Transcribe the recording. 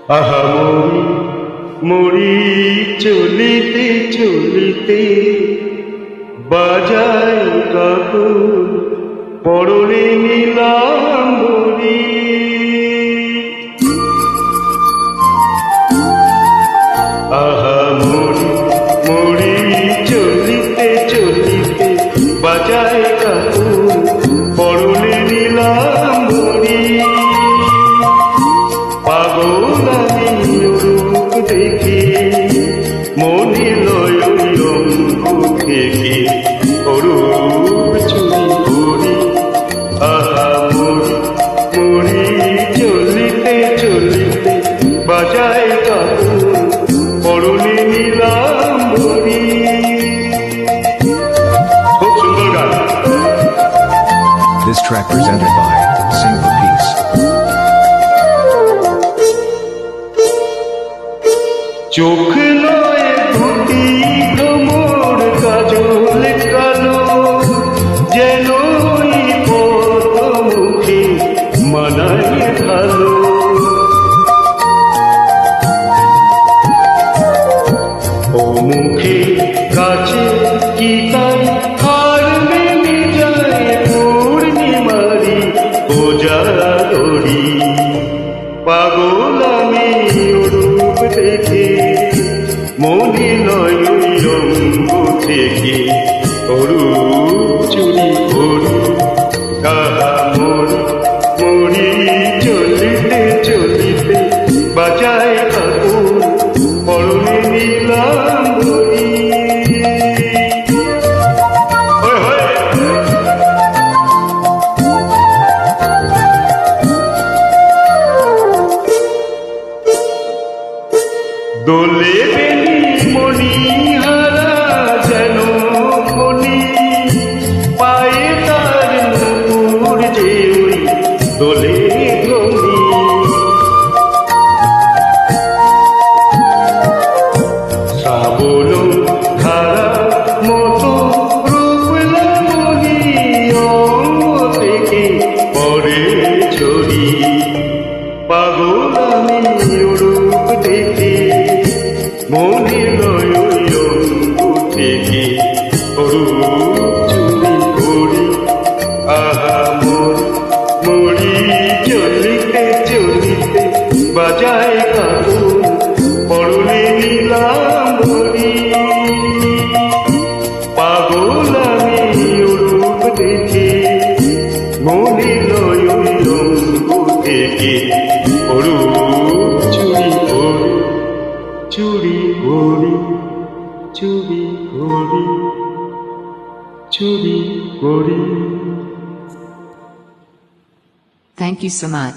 আহা মরি মরি চলিতে চলিতে বাজায় কাপড় পরনে নিলাম বলি। আহা মরি মরি চলিতে চলিতে বাজায় কাপড় পরনে নিলাম বলি। পাগল আমি রূপ দেখে মনে লয় অঙ্গ থেকে অরূপ চুরি করি। আহা মরি মরি চলিতে চলিতে বাজায় কাপড় পরনে নিলাম বলি। খুব সুন্দর গান। This track presented by Sing for Peace. চোখ নয় দুটি ভ্রমর কাজল কালো যেন মুখে মানায় ভালো। ও মুখে কাছে কি তাই হার মেনে যায় পূর্ণিমারি কোজাগরি। পাগল আমি রূপ দেখে মনে লয় অঙ্গ থেকে অরূপ চুরি করি। আহা মরি মরি চলিতে চলিতে বাজায় কাপড় পরনে নিলাম বলি। দোলে বেনি মণি হারা যেন মণি পায়ে তার নূপুর যে ওই দোলে ধনি। শ্রাবণ ধারা মতো রূপ লাবণী অঙ্গ থেকে পরে ছড়ি। পাগল আমি রূপ দেখে মনে লয় অঙ্গ থেকে অরূপ চুরি করি। আহা মরি মরি চলিতে চলিতে বাজায় কাপড় পরনে নিলাম বলি। পাগল আমি রূপ দেখে মনে লয় অঙ্গ থেকে অরূপ চুরি করি। চুরি করি চুরি করি চুরি করি। Thank you so much.